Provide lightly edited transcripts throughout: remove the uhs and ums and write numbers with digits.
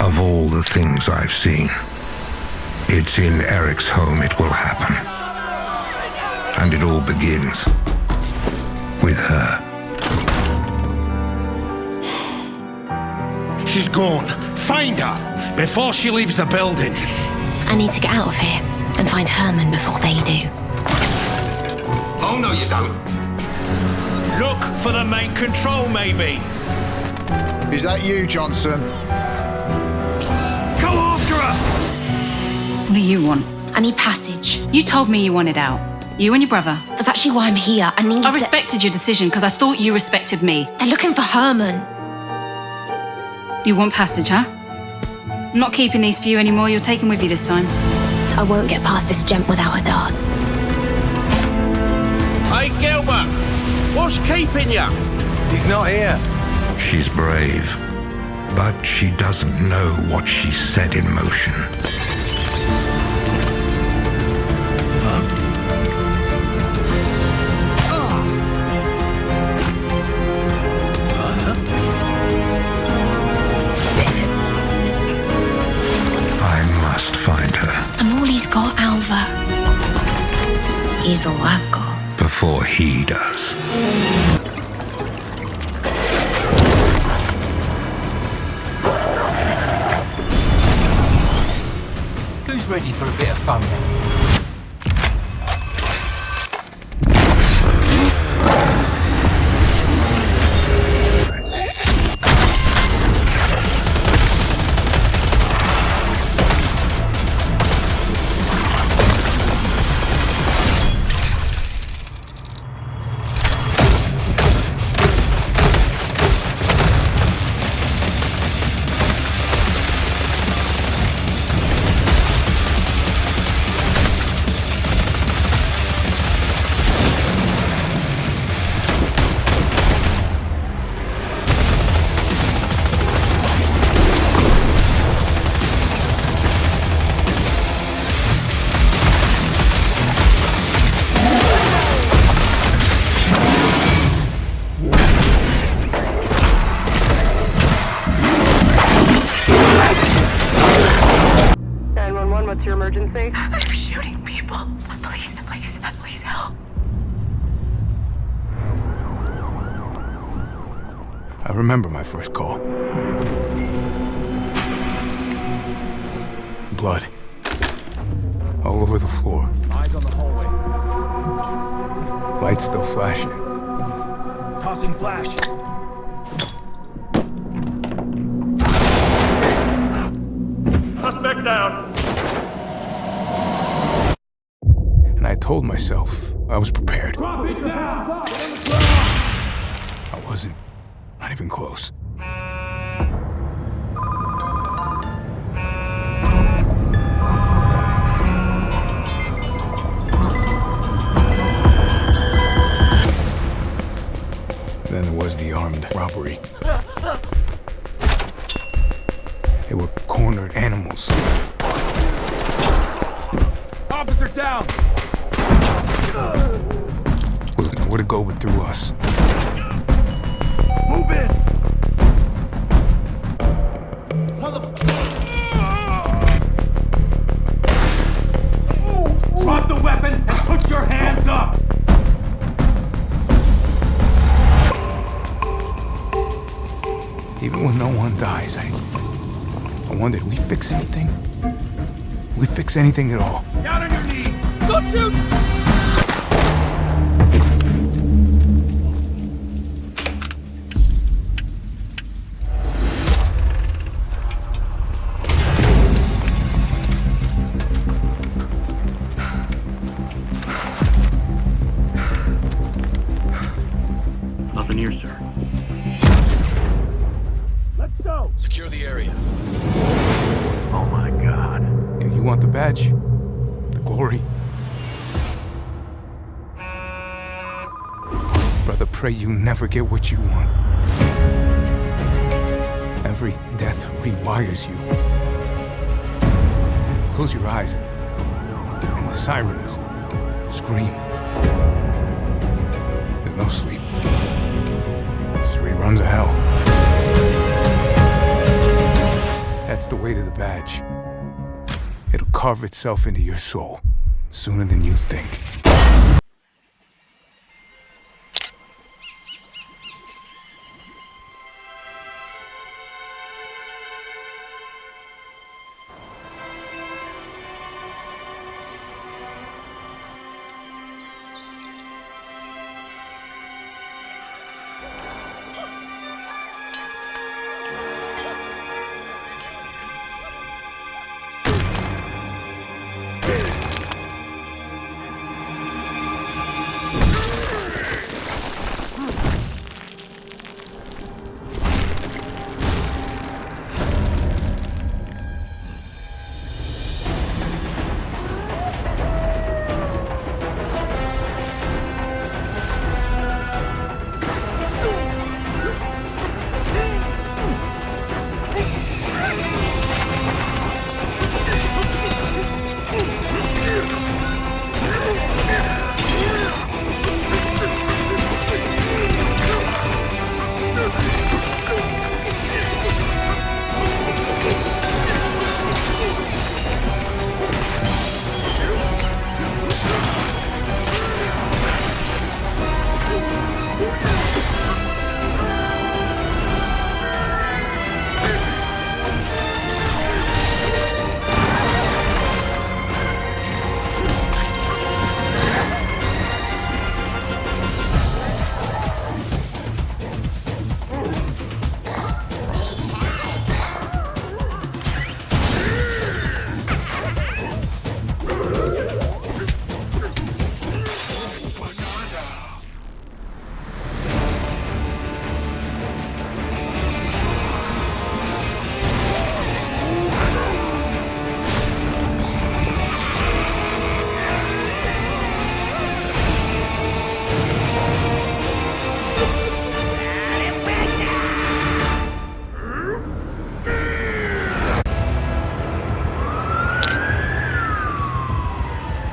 Of all the things I've seen, it's in Eriksholm it will happen. And it all begins with her. She's gone. Find her before she leaves the building. I need to get out of here and find Herman before they do. Oh, no, you don't. Look for the main control, maybe. Is that you, Johnson? Go after her! What do you want? I need passage. You told me you wanted out. You and your brother. That's actually why I'm here. I respected your decision because I thought you respected me. They're looking for Herman. You want passage, huh? I'm not keeping these for you anymore. You'll take them with you this time. I won't get past this gent without a dart. Hey, Gilbert! What's keeping you? He's not here. She's brave, but she doesn't know what she set in motion. I must find her. I'm all he's got, Alva. He's all I've got. Before he does. Who's ready for a bit of fun then? I remember my first call. Blood. All over the floor. Eyes on the hallway. Lights still flashing. Tossing flash. Suspect down. And I told myself I was prepared. Drop it down. I wasn't. Not even close. Then there was the armed robbery. They were cornered animals. Officer down. Wasn't nowhere to go but through us. Move in. Drop the weapon and put your hands up. Even when no one dies, I wondered, we fix anything? We fix anything at all? Down on your knees. Don't shoot. Nothing here, sir. Let's go. Secure the area. Oh my God. You want the badge? The glory? Brother, pray you never get what you want. Every death rewires you. Close your eyes, and the sirens scream. There's no sleep. Just reruns of hell. That's the weight of the badge. It'll carve itself into your soul sooner than you think.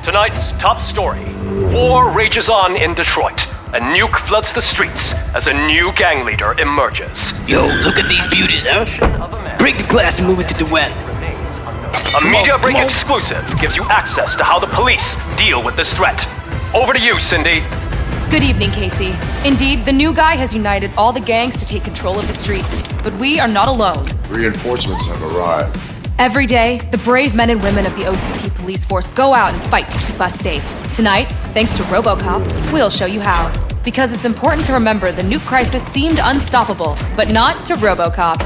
Tonight's top story. War rages on in Detroit. A nuke floods the streets as a new gang leader emerges. Yo, look at these beauties, huh? Break the glass and move it to the web. A media break exclusive gives you access to how the police deal with this threat. Over to you, Cindy. Good evening, Casey. Indeed, the new guy has united all the gangs to take control of the streets. But we are not alone. Reinforcements have arrived. Every day, the brave men and women of the OCP police force go out and fight to keep us safe. Tonight, thanks to RoboCop, we'll show you how. Because it's important to remember the nuke crisis seemed unstoppable, but not to RoboCop.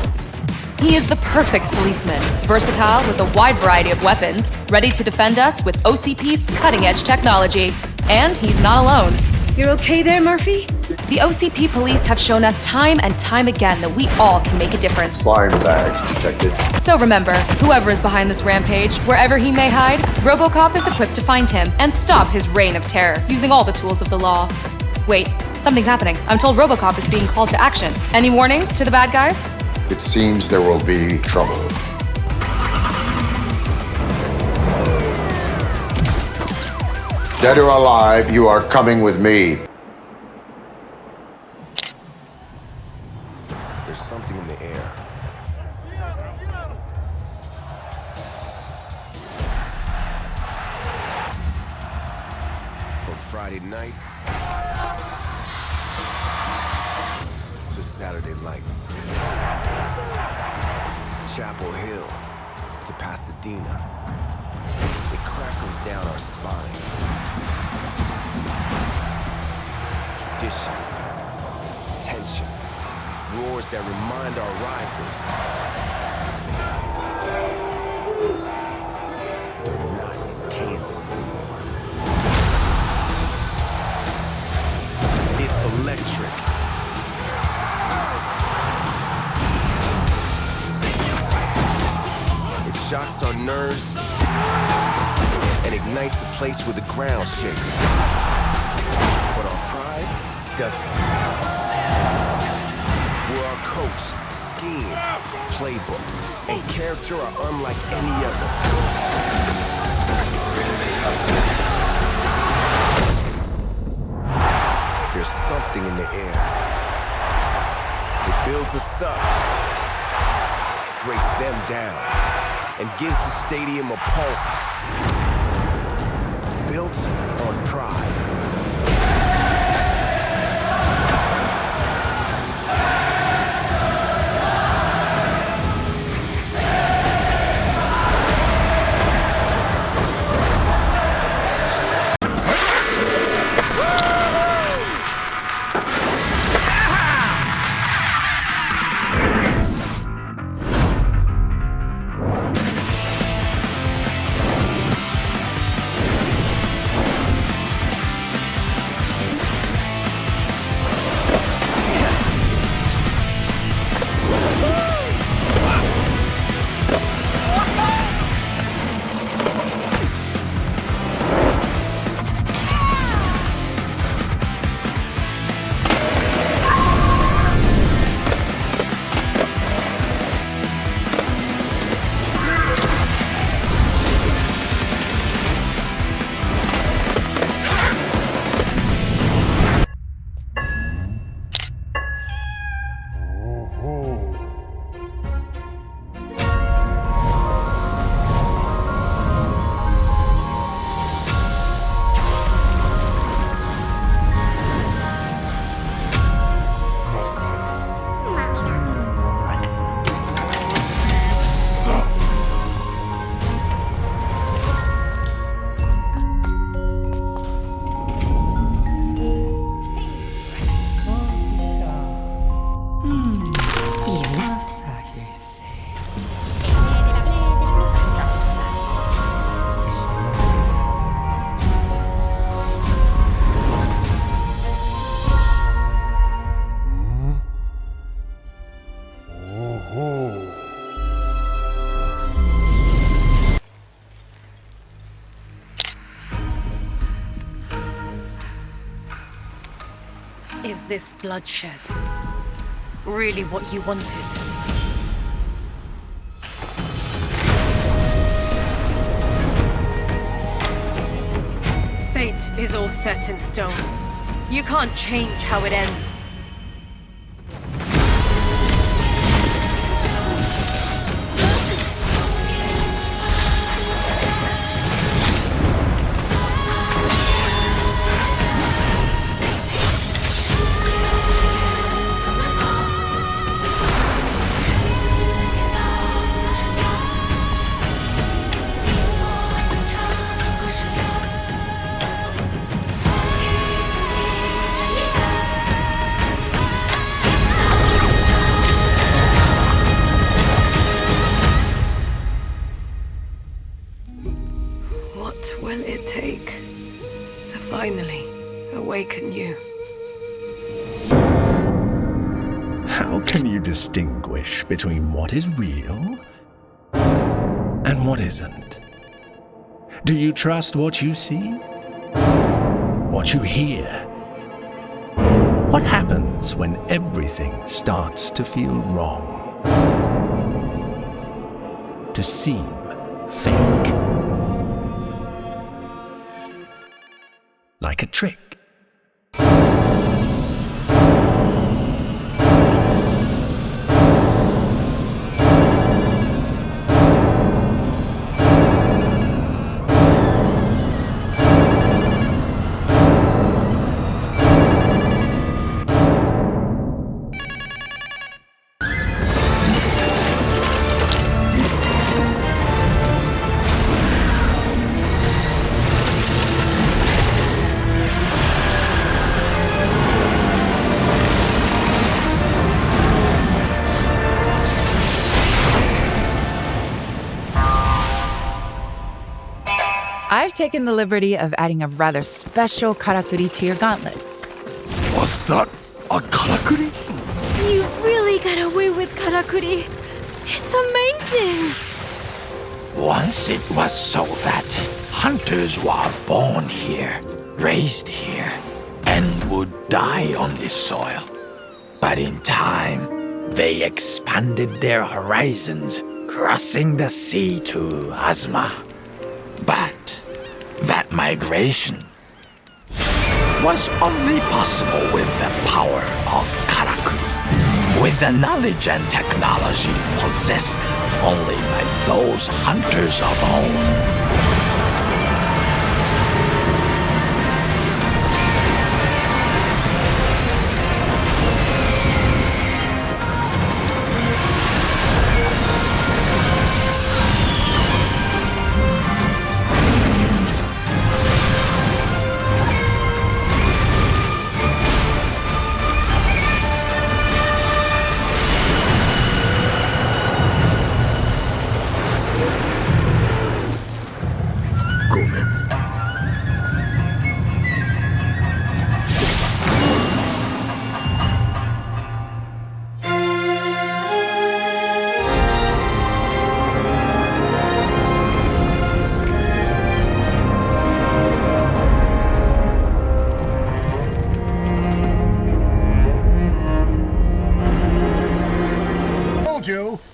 He is the perfect policeman, versatile with a wide variety of weapons, ready to defend us with OCP's cutting-edge technology. And he's not alone. You're okay there, Murphy? The OCP police have shown us time and time again that we all can make a difference. Flying bags detected. So remember, whoever is behind this rampage, wherever he may hide, RoboCop is equipped to find him and stop his reign of terror using all the tools of the law. Wait, something's happening. I'm told RoboCop is being called to action. Any warnings to the bad guys? It seems there will be trouble. Dead or alive, you are coming with me. There's something in the air. From Friday nights to Saturday lights. Chapel Hill to Pasadena. It crackles down our spines. Tradition, tension, roars that remind our rivals. They're not in Kansas anymore. It's electric. It shocks our nerves and ignites a place where the ground shakes. But our pride doesn't. Where our coach, scheme, playbook, and character are unlike any other. There's something in the air. It builds us up breaks them down and gives the stadium a pulse built on pride. Is this bloodshed really what you wanted? Fate is all set in stone. You can't change how it ends. What will it take to finally awaken you? How can you distinguish between what is real and what isn't? Do you trust what you see? What you hear? What happens when everything starts to feel wrong? To seem fake? Like a trick? I've taken the liberty of adding a rather special karakuri to your gauntlet. Was that a karakuri? You really got away with karakuri. It's amazing. Once it was so that hunters were born here, raised here, and would die on this soil. But in time, they expanded their horizons, crossing the sea to Azma. But that migration was only possible with the power of karakuri. with the knowledge and technology possessed only by those hunters of old.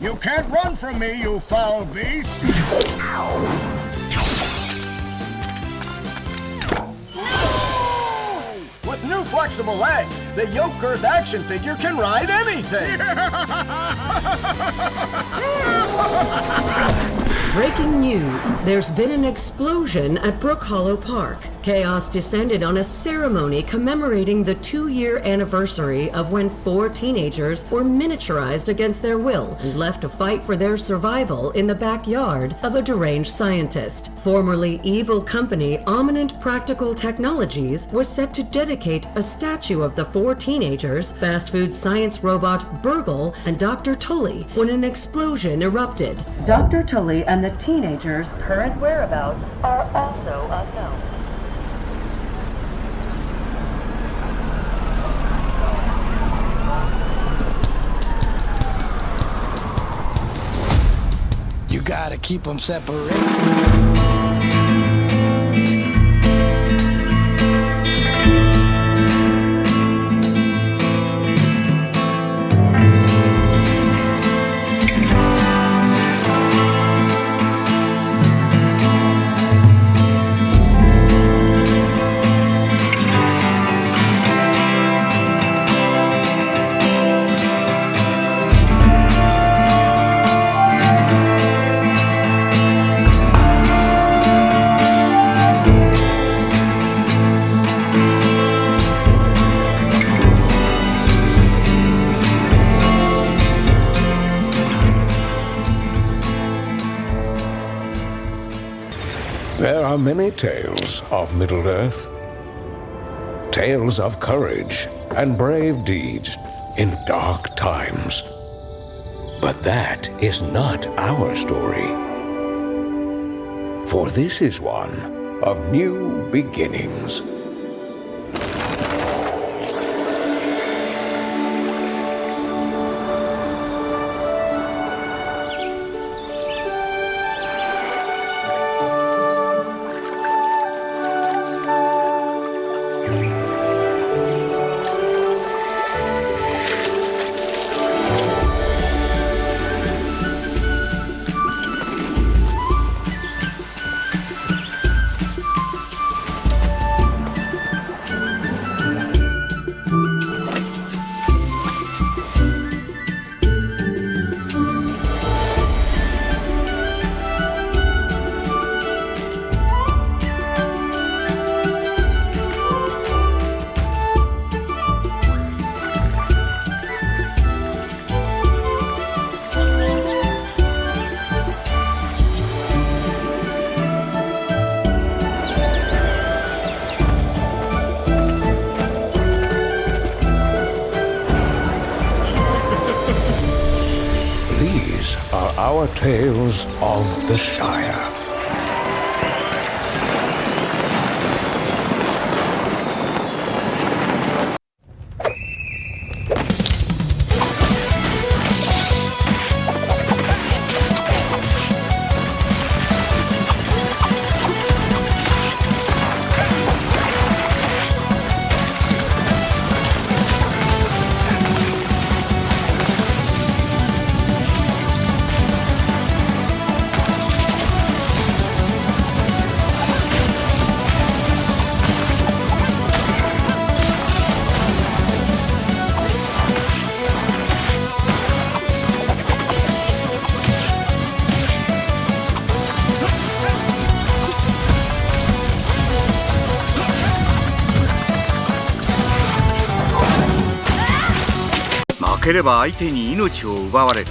You can't run from me, you foul beast! With new flexible legs, the yoke girth action figure can ride anything! Breaking news. There's been an explosion at Brook Hollow Park. Chaos descended on a ceremony commemorating the 2-year anniversary of when 4 teenagers were miniaturized against their will and left to fight for their survival in the backyard of a deranged scientist. Formerly evil company Ominent Practical Technologies was set to dedicate a statue of the 4 teenagers, fast food science robot Burgle and Dr. Tully, when an explosion erupted. Dr. Tully and the teenagers' current whereabouts are also unknown. You gotta keep them separated. There are many tales of Middle-earth. Tales of courage and brave deeds in dark times. But that is not our story. For this is one of new beginnings. Our tales of the Shire. ければ相手に命を奪われる。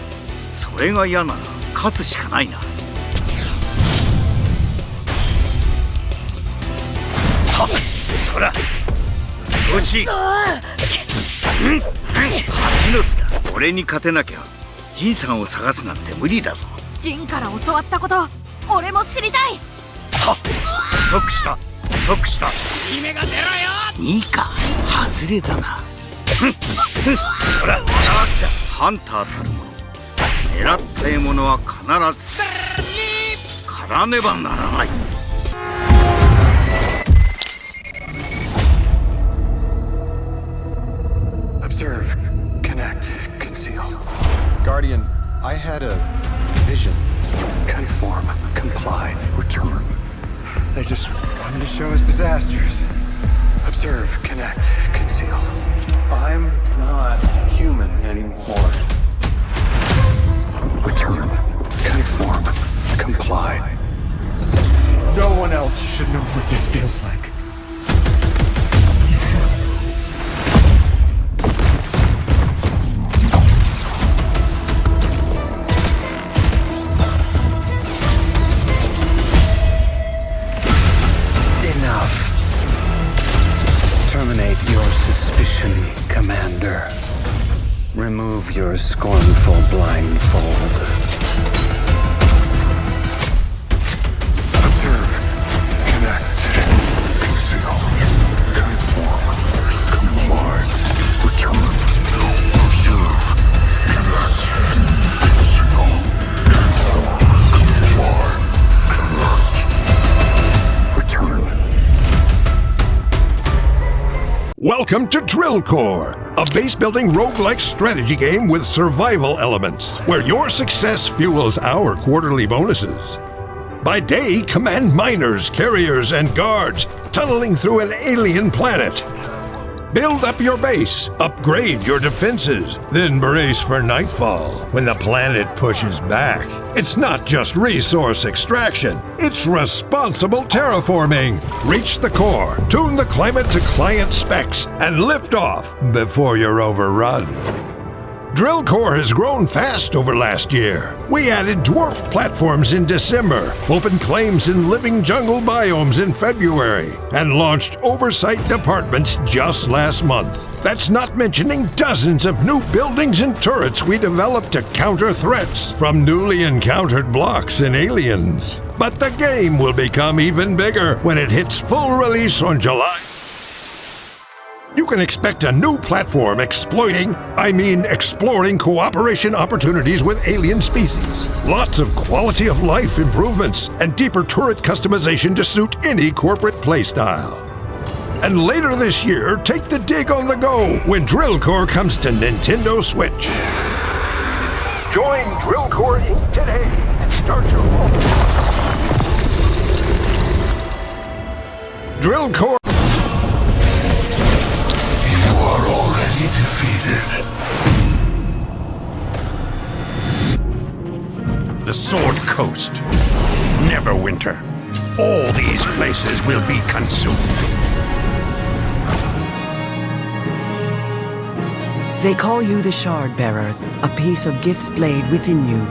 それが嫌なら勝つしかないな。そら欲しい。蜂の巣だ。俺に勝てなきゃジンさんを探すなんて無理だぞ。ジンから教わったこと俺も知りたい。遅くした遅くした。姫が出ろよ。いいか外れだな。そらハンターたるもの狙った獲物は必ず狩らねばならない。Observe, connect, conceal. Guardian, I had a vision. Conform, comply, return. They just wanted to show us disasters. Observe, connect, conceal. I'm not human anymore. Return, conform, comply. No one else should know what this feels like. Terminate your suspicion, Commander. Remove your scornful blindfold. Observe, connect, conceal, conform, comply, return. Observe, connect, conceal, conform, comply, connect, return. Welcome to Drill Core, a base-building roguelike strategy game with survival elements, where your success fuels our quarterly bonuses. By day, command miners, carriers, and guards tunneling through an alien planet. Build up your base, upgrade your defenses, then brace for nightfall when the planet pushes back. It's not just resource extraction, it's responsible terraforming. Reach the core, tune the climate to client specs, and lift off before you're overrun. Drill Core has grown fast over last year. We added dwarf platforms in December, opened claims in living jungle biomes in February, and launched oversight departments just last month. That's not mentioning dozens of new buildings and turrets we developed to counter threats from newly encountered blocks and aliens. But the game will become even bigger when it hits full release on July. You can expect a new platform exploring cooperation opportunities with alien species. Lots of quality of life improvements and deeper turret customization to suit any corporate playstyle. And later this year, take the dig on the go when Drill Core comes to Nintendo Switch. Join Drill Core Inc. today and start your own. Drill Core. Defeated. The Sword Coast. Neverwinter. All these places will be consumed. They call you the Shard Bearer, a piece of Gith's blade within you.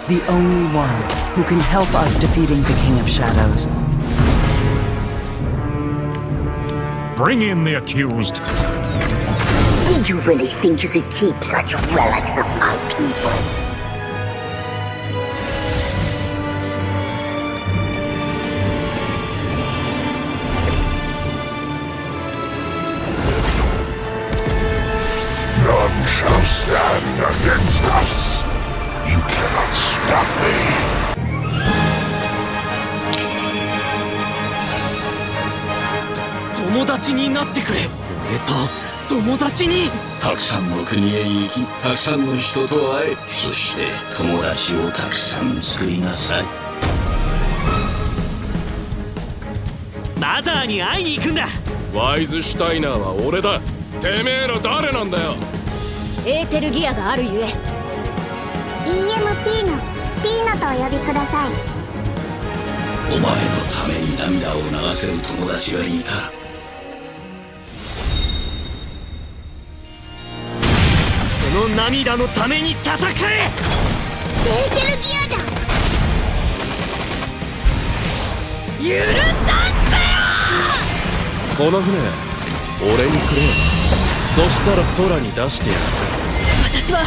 The only one who can help us defeating the King of Shadows. Bring in the accused. Did you really think you could keep such relics of my people? None shall stand against us. You cannot stop me. "友達にたくさんの国へ行き、たくさんの人と会え、そして友達をたくさん作りなさい。マザーに会いに行くんだ。ワイズシュタイナーは俺だ。てめえら誰なんだよ。エーテルギアがあるゆえ EMP のピーナとお呼びください。お前のために涙を流せる友達がいた。その涙のために戦え。エーテルギアだ。許さんぜよ。この船俺にくれ。そしたら空に出してやる。私は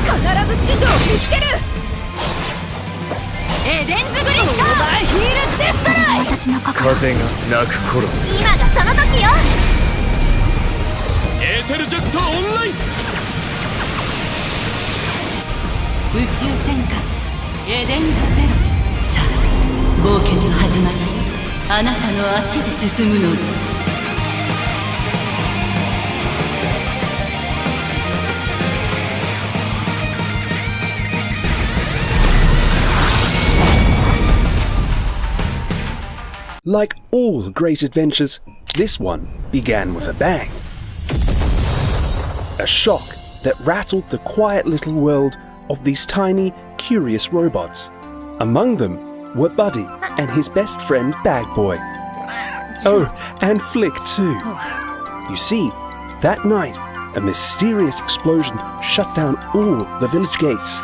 必ず師匠を見つける。エデンズグリッドオーバーヒールデストロイ。私の心。風が鳴く頃。今がその時よ。エーテルジェットオンライン。宇宙戦艦エデンズゼロ。さあ冒険の始まり、あなたの足で進むのです。Like all great adventures, this one began with a bang. A shock that rattled the quiet little world of these tiny, curious robots. Among them were Buddy and his best friend Bag Boy. Oh, and Flick too. You see, that night, a mysterious explosion shut down all the village gates.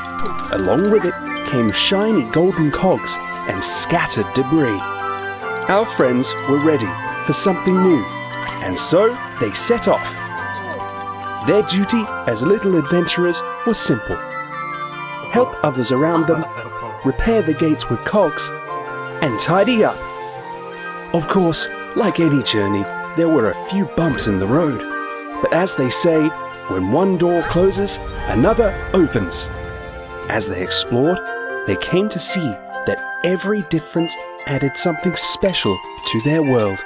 Along with it came shiny golden cogs and scattered debris. Our friends were ready for something new, and so they set off. Their duty as little adventurers was simple. Help others around them, repair the gates with cogs, and tidy up. Of course, like any journey, there were a few bumps in the road. But as they say, when one door closes, another opens. As they explored, they came to see that every difference added something special to their world.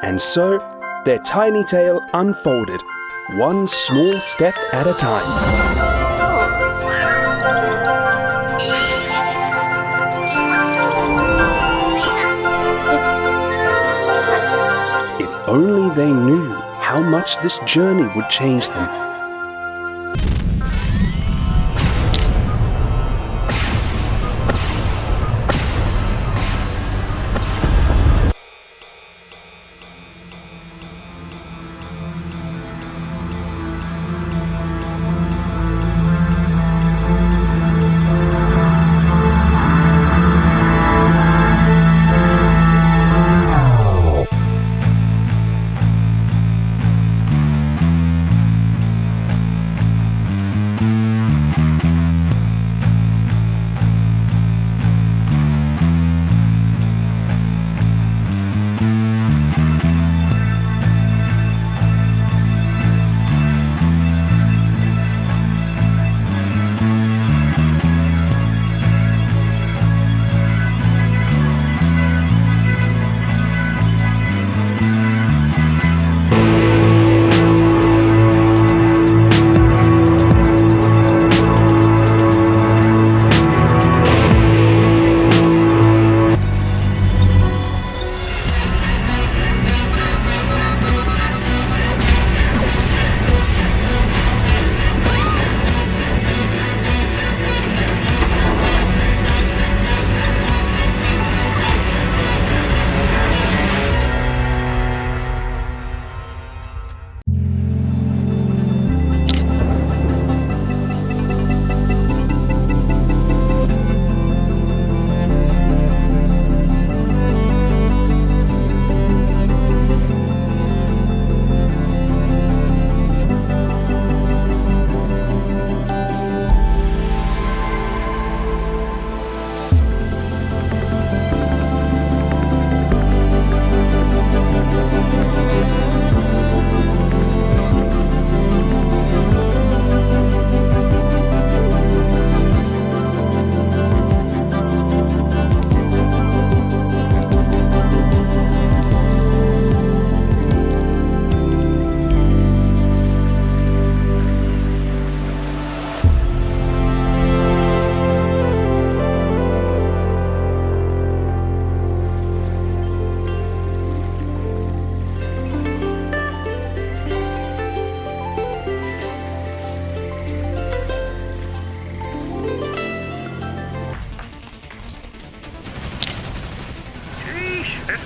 And so, their tiny tale unfolded, one small step at a time. If only they knew how much this journey would change them.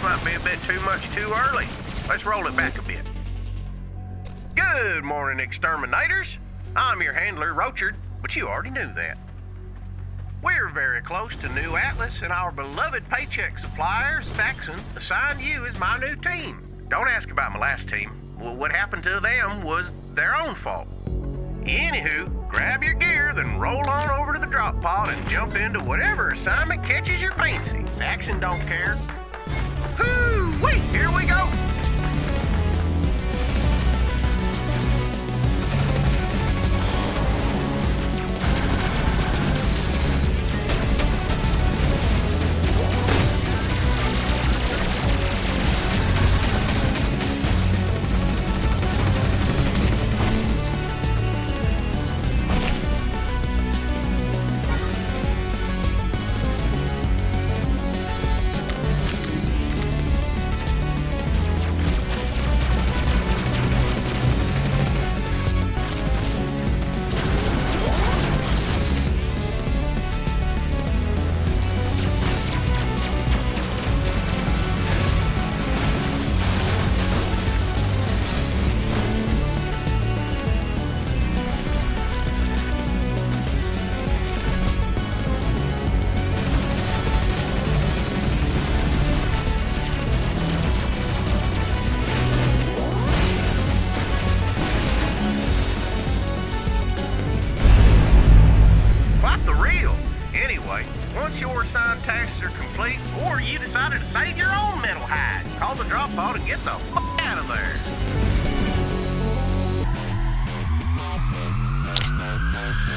might be a bit too much too early. Let's roll it back a bit. Good morning, exterminators. I'm your handler, Rochard, but you already knew that. We're very close to New Atlas, and our beloved paycheck supplier, Saxon, assigned you as my new team. Don't ask about my last team. Well, what happened to them was their own fault. Anywho, grab your gear, then roll on over to the drop pod and jump into whatever assignment catches your fancy. Saxon don't care. Whoo, wait, here we go.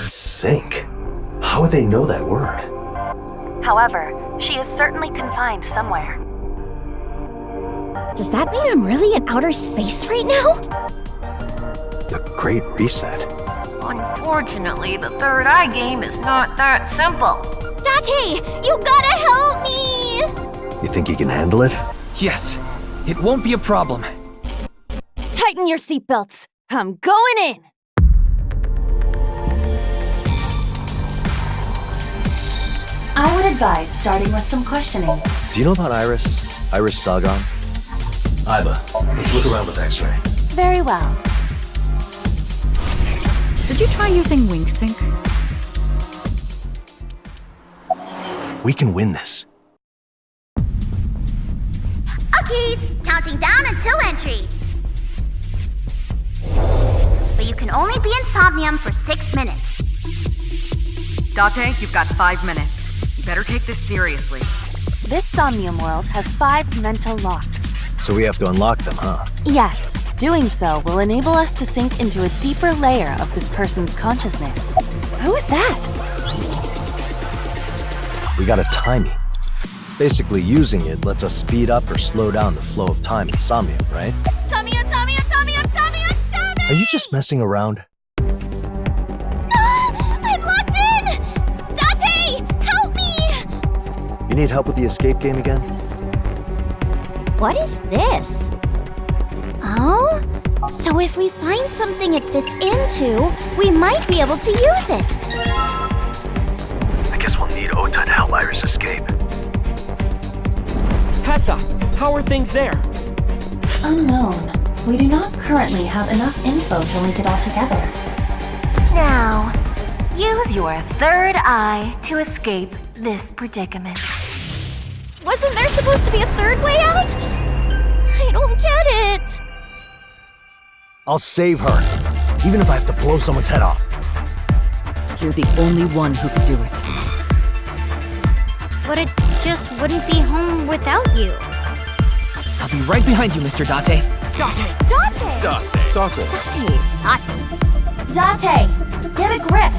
Sync? How would they know that word? However, she is certainly confined somewhere. Does that mean I'm really in outer space right now? The Great Reset. Unfortunately, the third eye game is not that simple. Date, you gotta help me! You think you can handle it? Yes, it won't be a problem. Tighten your seatbelts. I'm going in! I would advise starting with some questioning. Do you know about Iris? Iris Sagan? Iba, let's look around with X-ray. Very well. Did you try using Wink Sync? We can win this. Okay, counting down until entry. But you can only be in Somnium for 6 minutes. Date, you've got 5 minutes. You better take this seriously. This Somnium world has 5 mental locks. So we have to unlock them, huh? Yes, doing so will enable us to sink into a deeper layer of this person's consciousness. Who is that? We got a timey. Basically, using it lets us speed up or slow down the flow of time in Somnium, right? Are you just messing around? I'm locked in! Date, help me! You need help with the escape game again? What is this? Oh? So if we find something it fits into, we might be able to use it. I guess we'll need Ota to help Iris escape. Tessa, how are things there? Unknown. We do not currently have enough info to link it all together. Now, use your third eye to escape this predicament. Wasn't there supposed to be a third way out? I don't get it. I'll save her, even if I have to blow someone's head off. You're the only one who could do it. But it just wouldn't be home without you. I'll be right behind you, Mr. Date. Date, get a grip.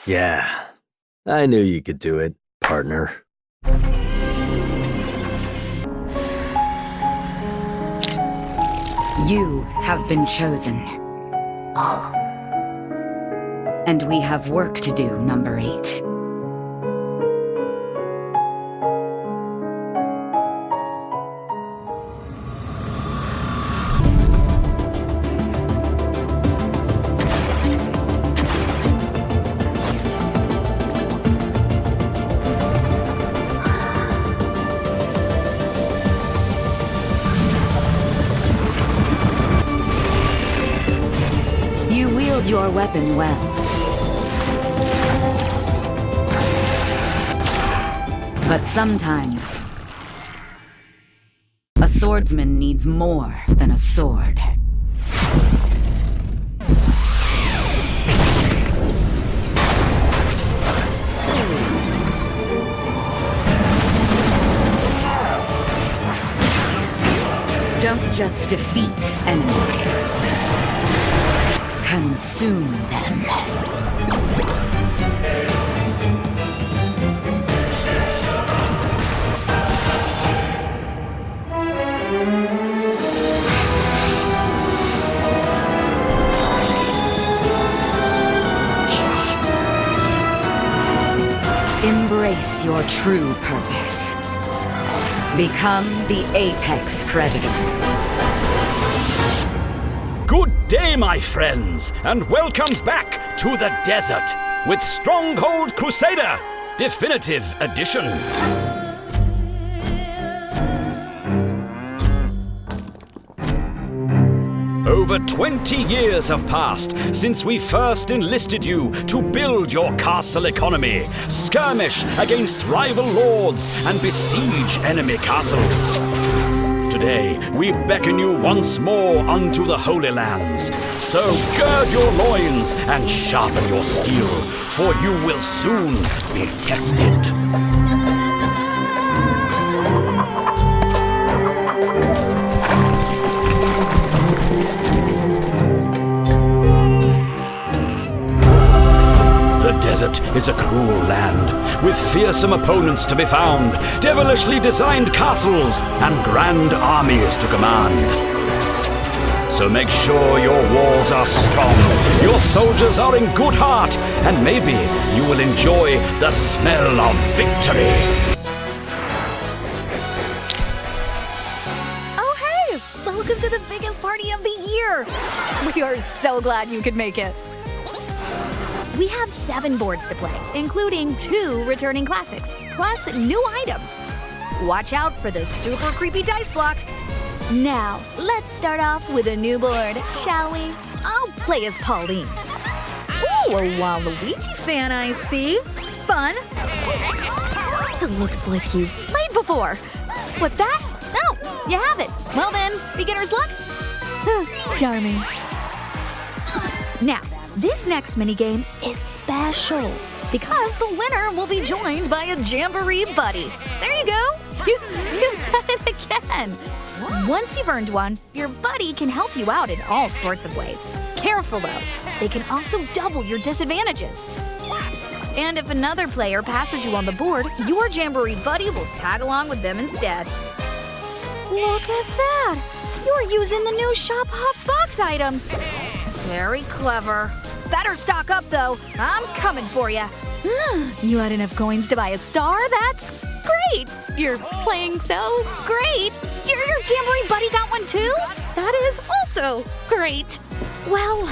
Yeah, I knew you could do it, partner. You have been chosen. Oh. And we have work to do, number 8. your weapon well. But sometimes, a swordsman needs more than a sword. Don't just defeat enemies. Consume them. Embrace your true purpose. Become the apex predator. Good day, my friends, and welcome back to the desert with Stronghold Crusader Definitive Edition. Over 20 years have passed since we first enlisted you to build your castle economy, skirmish against rival lords, and besiege enemy castles. Today, we beckon you once more unto the Holy Lands. So gird your loins and sharpen your steel, for you will soon be tested. The desert is a cruel land, with fearsome opponents to be found, devilishly designed castles, and grand armies to command. So make sure your walls are strong, your soldiers are in good heart, and maybe you will enjoy the smell of victory. Oh hey! Welcome to the biggest party of the year! We are so glad you could make it. We have 7 boards to play, including 2 returning classics, plus new items. Watch out for the super creepy dice block. Now, let's start off with a new board, shall we? I'll play as Pauline. Ooh, a Waluigi fan, I see. Fun. It looks like you've played before. What's that? Oh, you have it. Well then, beginner's luck. Charming. Now, this next minigame is special because the winner will be joined by a Jamboree buddy. There you go. You've done it again. Once you've earned one, your buddy can help you out in all sorts of ways. Careful though, they can also double your disadvantages. And if another player passes you on the board, your Jamboree buddy will tag along with them instead. Look at that! You're using the new Shop Hop box item. Very clever. Better stock up, though. I'm coming for you. You had enough coins to buy a star? That's great. You're playing so great. Your Jamboree buddy got one, too? That is also great. Well,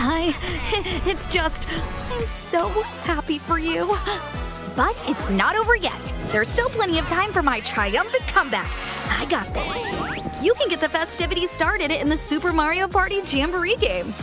it's just, I'm so happy for you. But it's not over yet. There's still plenty of time for my triumphant comeback. I got this. You can get the festivities started in the Super Mario Party Jamboree game.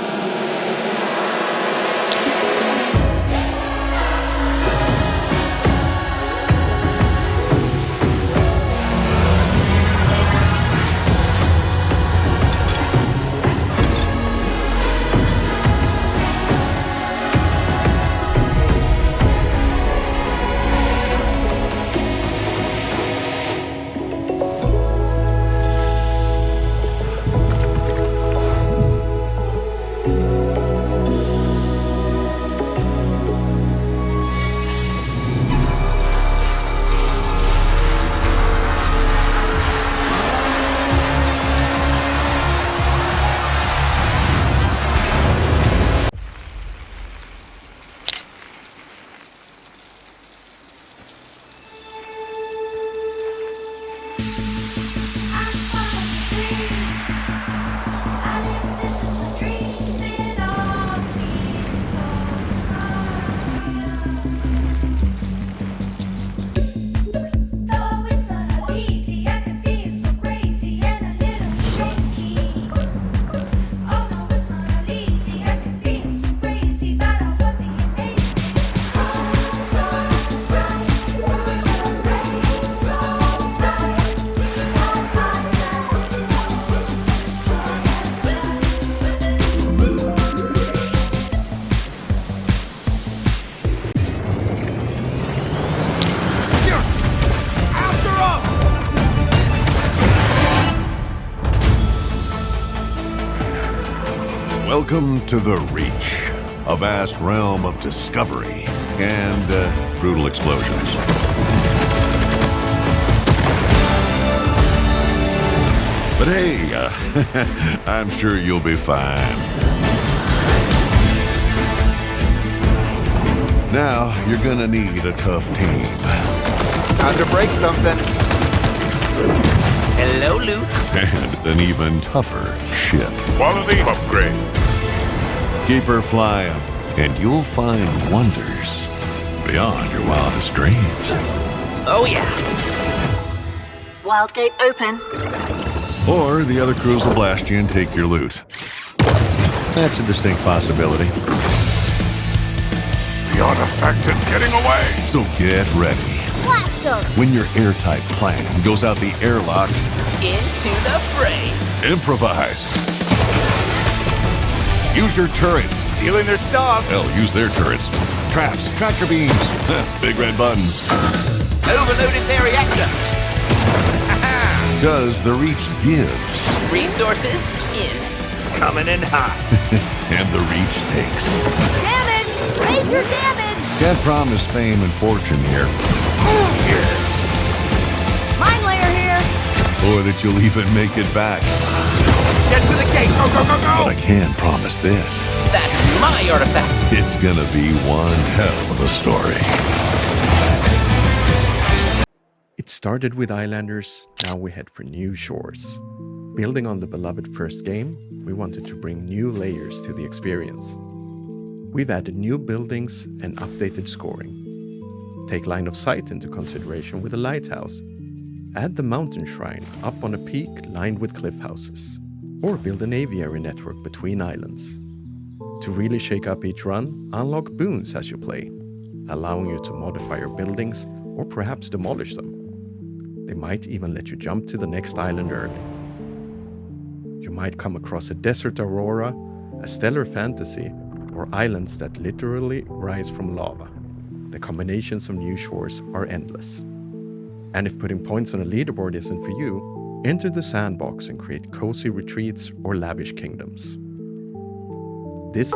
Welcome to the Reach, a vast realm of discovery and brutal explosions. But hey, I'm sure you'll be fine. Now, you're gonna need a tough team. Time to break something. Hello, Luke. And an even tougher ship. Quality upgrade. Keep her flying, and you'll find wonders beyond your wildest dreams. Oh, yeah. Wildgate open. Or the other crews will blast you and take your loot. That's a distinct possibility. The artifact is getting away. So get ready. Blaster! When your airtight plan goes out the airlock, Into the fray. improvise. Use your turrets. Stealing their stuff. Hell, use their turrets. Traps, tractor beams, big red buttons. Overloaded their reactor. Because the Reach gives. Resources in. Coming in hot. And the Reach takes. Damage! Major damage! Can't promise fame and fortune here. Mine layer here! Or that you'll even make it back. Get to the gate. Go, go, go, go. But I can promise this. That's my artifact. It's gonna be one hell of a story. It started with Islanders, now we head for new shores. Building on the beloved first game, we wanted to bring new layers to the experience. We've added new buildings and updated scoring. Take line of sight into consideration with a lighthouse. Add the mountain shrine up on a peak lined with cliff houses. Or build an aviary network between islands. To really shake up each run, unlock boons as you play, allowing you to modify your buildings or perhaps demolish them. They might even let you jump to the next island early. You might come across a desert aurora, a stellar fantasy, or islands that literally rise from lava. The combinations of new shores are endless. And if putting points on a leaderboard isn't for you, enter the sandbox and create cozy retreats or lavish kingdoms. This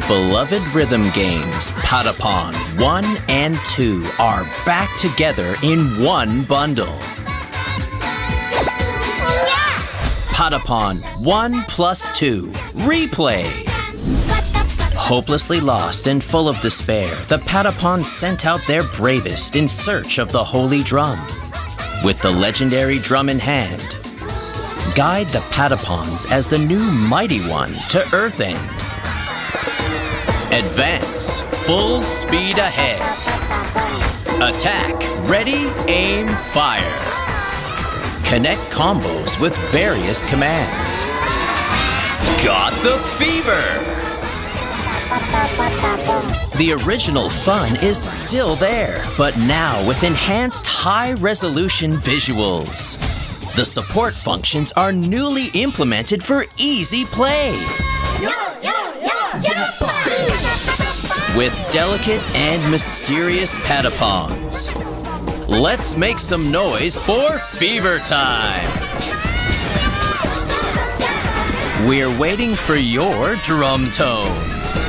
Beloved rhythm games Patapon 1 and 2 are back together in one bundle. Patapon 1 plus 2 Replay. Hopelessly lost and full of despair, the Patapon sent out their bravest in search of the Holy Drum. With the legendary drum in hand, guide the Patapons as the new Mighty One to Earthend. Advance, full speed ahead. Attack, ready, aim, fire. Connect combos with various commands. Got the fever! The original fun is still there, but now with enhanced high-resolution visuals. The support functions are newly implemented for easy play. With delicate and mysterious Patapons. Let's make some noise for Fever Time! We're waiting for your drum tones.